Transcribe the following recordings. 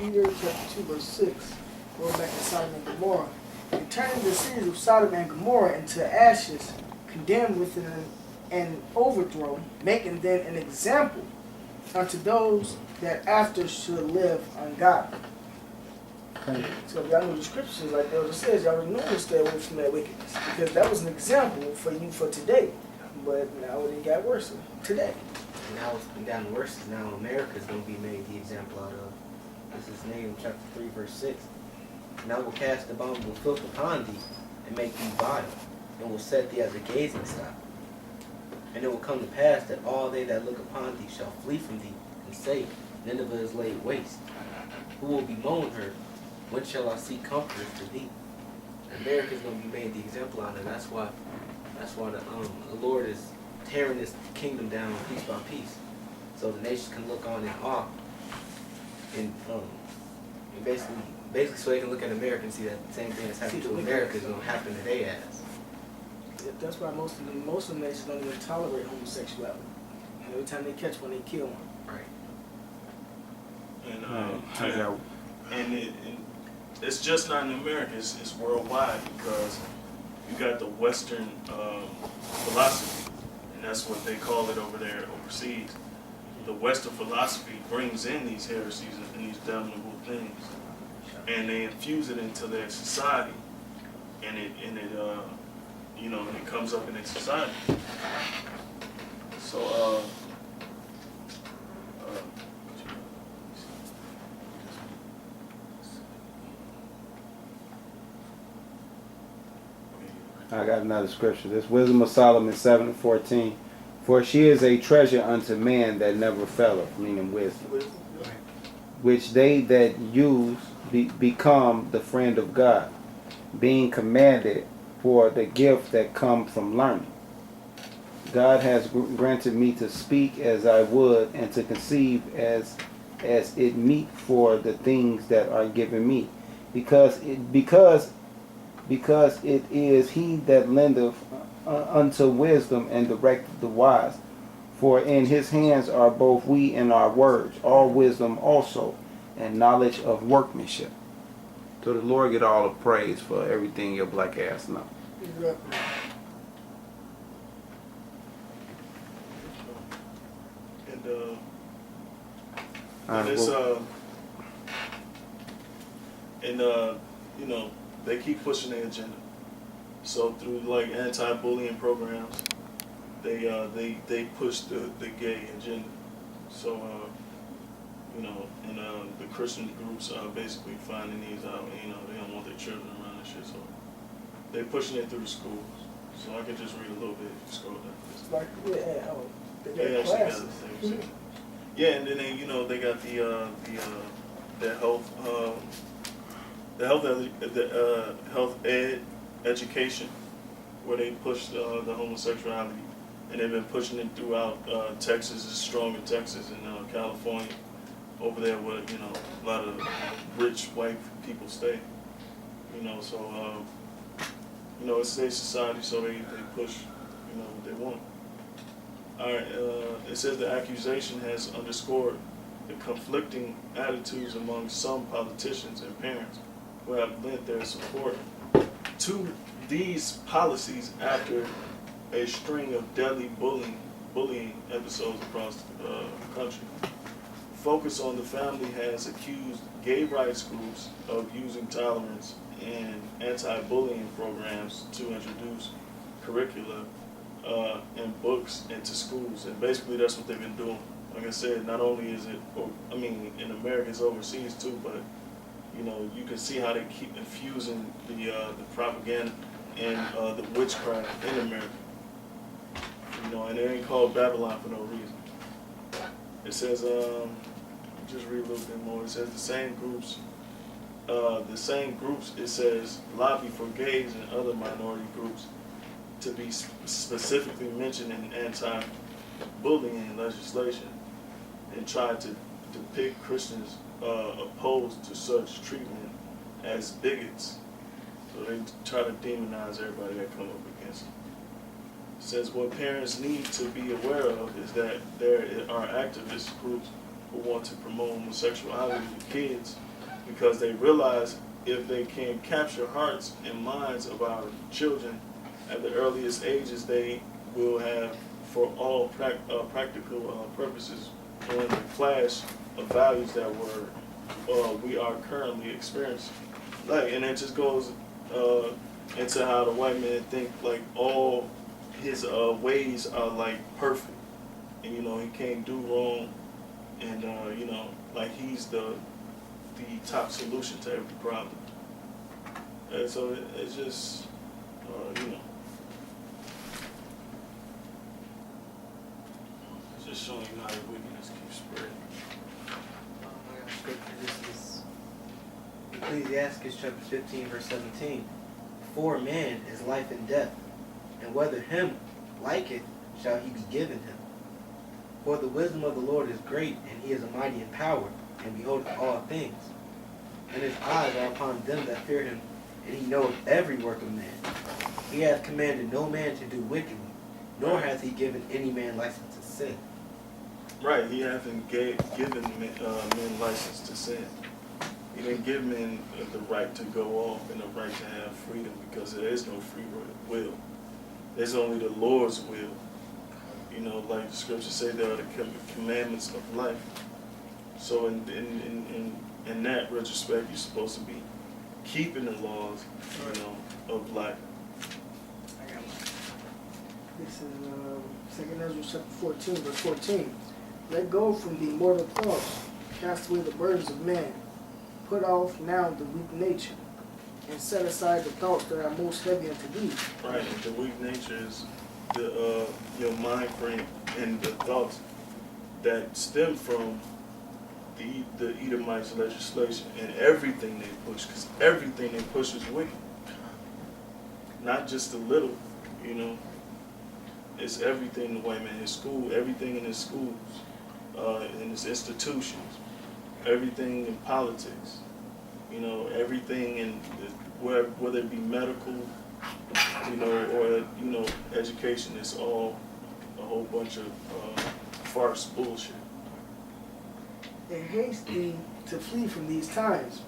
Peter chapter 2 verse 6, going back to Sodom and Gomorrah, and turning the cities of Sodom and Gomorrah into ashes, condemned within an overthrow, making then an example unto those that after should live ungodly. So if y'all know the scriptures, like the elder says, y'all already know to stay away from that wickedness, because that was an example for you for today. But now it got worse today. And now it's been gotten worse, is now America's going to be made the example out of. This is Nahum chapter 3 verse 6. And I will cast abominable filth upon thee, and make thee vile, and will set thee as a gazing stock. And it will come to pass that all they that look upon thee shall flee from thee, and say, Nineveh is laid waste. Who will bemoan her? When shall I seek comfort for thee? America's going to be made the example out of. That's why the Lord is tearing this kingdom down piece by piece, so the nations can look on in awe, and basically so they can look at America and see that the same thing that's happening to America is going to happen to their ass. Yeah, that's why most of the nations don't even tolerate homosexuality. And every time they catch one, they kill one. Right. And it's just not in America. It's worldwide, because you got the Western philosophy, and that's what they call it over there overseas. The Western philosophy brings in these heresies and these damnable things, and they infuse it into their society, and it comes up in their society. So I got another scripture. This Wisdom of Solomon 7:14. For she is a treasure unto man that never faileth, meaning wisdom, which they that use become the friend of God, being commanded for the gift that come from learning. God has granted me to speak as I would, and to conceive as it meet for the things that are given me, because it is he that lendeth unto wisdom and directeth the wise. For in his hands are both we and our words, all wisdom also, and knowledge of workmanship. So the Lord get all the praise for everything your black ass know. Exactly. They keep pushing their agenda. So through like anti-bullying programs, they push the gay agenda. So the Christian groups are basically finding these out. They don't want their children around and shit. So they're pushing it through the schools. So I can just read a little bit. Scroll down. It's like they got classes. Yeah, and then they got the health education, where they push the homosexuality, and they've been pushing it throughout Texas. It's strong in Texas and California, over there where a lot of rich white people stay. So it's their society, so they push what they want. All right, it says the accusation has underscored the conflicting attitudes among some politicians and parents who have lent their support to these policies after a string of deadly bullying episodes across the country. Focus on the Family has accused gay rights groups of using tolerance and anti-bullying programs to introduce curricula and books into schools, and basically that's what they've been doing. Like I said, not only is it, in America, it's overseas too, but you can see how they keep infusing the propaganda and the witchcraft in America. And it ain't called Babylon for no reason. It says, just read a little bit more. It says the same groups, it says, lobby for gays and other minority groups to be specifically mentioned in anti-bullying legislation, and try to depict Christians opposed to such treatment as bigots. So they try to demonize everybody that come up against them. It says what parents need to be aware of is that there are activist groups who want to promote homosexuality to kids because they realize if they can capture hearts and minds of our children at the earliest ages, they will have, for all practical purposes, join the clash of values that we are currently experiencing. Like, and it just goes into how the white man think like all his ways are like perfect, and you know he can't do wrong, and you know, like he's the top solution to every problem. And so it's just you know, it's just showing you how the wickedness keeps spreading. I got scripture. This is Ecclesiastes chapter 15, verse 17. For man is life and death, and whether him liketh shall he be given him. For the wisdom of the Lord is great, and he is a mighty in power, and beholdeth all things. And his eyes are upon them that fear him, and he knoweth every work of man. He hath commanded no man to do wickedly, nor hath he given any man license to sin. Right, he haven't given men license to sin. He didn't give men the right to go off and the right to have freedom, because there is no free will. There's only the Lord's will. You know, like the scriptures say, there are the commandments of life. So in that retrospect, you're supposed to be keeping the laws, you know, of life. I got one. This is 2 Ezra chapter 14, verse 14. Let go from the mortal thoughts, cast away the burdens of man, put off now the weak nature, and set aside the thoughts that are most heavy unto thee. Right, and the weak nature is your mind frame and the thoughts that stem from the Edomites legislation and everything they push, because everything they push is wicked. Not just a little, you know. It's everything the white man, his school, everything in his schools, in his institutions, everything in politics, you know, everything in whether it be medical, you know, or you know, education. It's all a whole bunch of farce bullshit. And haste thee to flee from these times,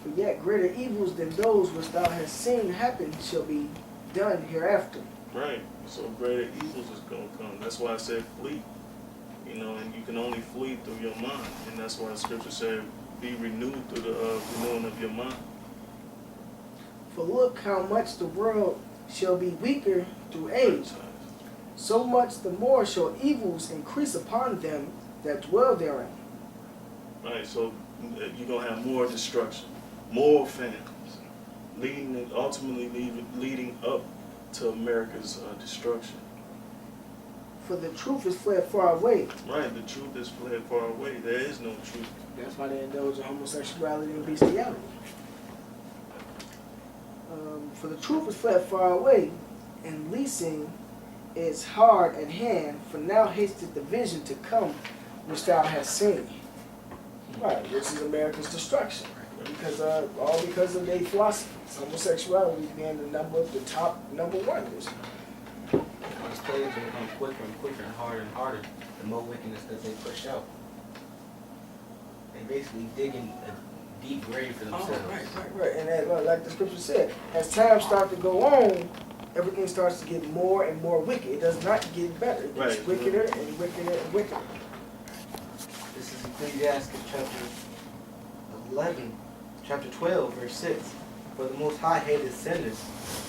for yet greater evils than those which thou hast seen happen shall be done hereafter. Right. So greater evils is gonna come. That's why I said flee. You know, and you can only flee through your mind, and that's why the scripture said, "Be renewed through the renewing of your mind." For look how much the world shall be weaker through age, so much the more shall evils increase upon them that dwell therein. Right. So you're gonna have more destruction, more families, ultimately leading up to America's destruction. For the truth is fled far away. Right. The truth is fled far away. There is no truth. That's why they indulge in homosexuality and bestiality. For the truth is fled far away, and leasing is hard at hand, for now hasteth the vision to come which thou hast seen. Right, this is America's destruction. Because all because of their philosophies, homosexuality being the top number one. These plagues will become quicker and quicker and harder, the more wickedness that they push out. They basically digging a deep grave for themselves. Right. And that, like the scripture said, as time starts to go on, everything starts to get more and more wicked. It does not get better. It gets wickeder and wickeder and wickeder. This is Ecclesiastes chapter 12, verse 6. For the Most High hateth sinners,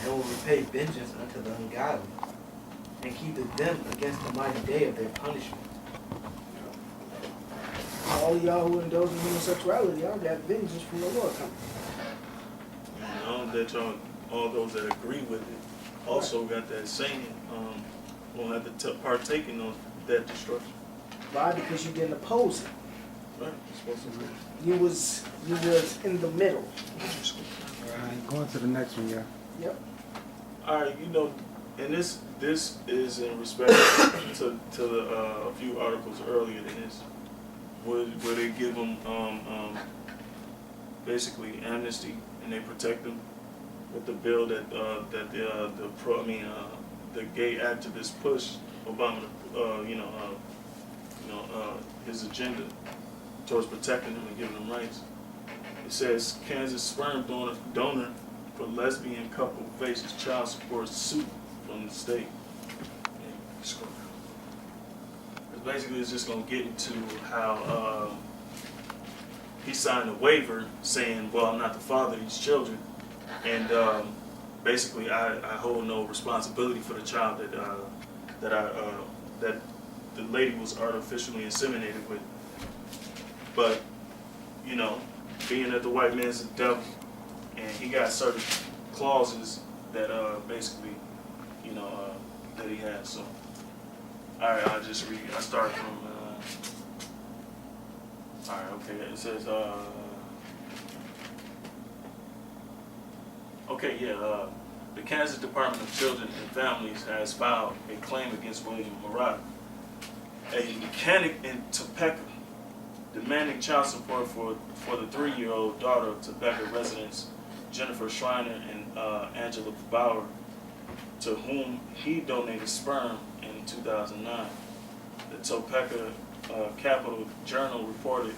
and will repay vengeance unto the ungodly, and keepeth them against the mighty day of their punishment. All y'all who indulge in homosexuality, y'all got vengeance from the Lord coming. And all those that agree with it also got that saying, won't have to partake in that destruction. Why? Because you didn't oppose it. Right. You're supposed to be. You was in the middle. Alright, going to the next one, yeah. Yep. All right, you know, and this is in respect to a few articles earlier than this, where they give them basically amnesty and they protect them with the bill that the gay activists push Obama, his agenda towards protecting them and giving them rights. It says Kansas sperm donor for lesbian couple faces child support suit from the state. And scroll down. 'Cause basically, it's just gonna get into how he signed a waiver saying, "Well, I'm not the father of these children, and basically, I hold no responsibility for the child that the lady was artificially inseminated with." But you know, being that the white man's a devil, and he got certain clauses that basically, you know, that he has. So, all right, I'll just read. I start from. All right, okay. It says. Okay, yeah. The Kansas Department of Children and Families has filed a claim against William Murata, a mechanic in Topeka, demanding child support for the 3-year-old daughter of Topeka residents Jennifer Schreiner and Angela Bauer, to whom he donated sperm in 2009. The Topeka Capital Journal reported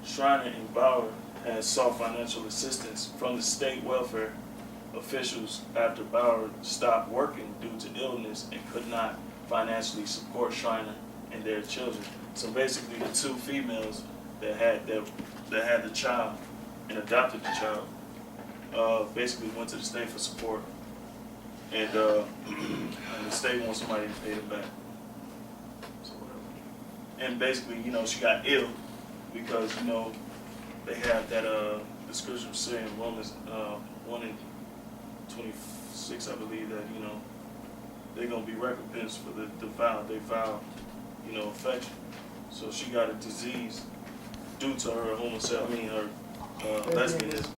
Schreiner and Bauer had sought financial assistance from the state welfare officials after Bauer stopped working due to illness and could not financially support Schreiner and their children. So basically, the two females that had the child and adopted the child basically went to the state for support, and the state wants somebody to pay them back. So whatever. And basically, you know, she got ill because, you know, they have that the scripture saying Romans 1:26, I believe, that, you know, they're gonna be recompensed for the vow they vowed, you know, affection. So she got a disease due to her lesbianism.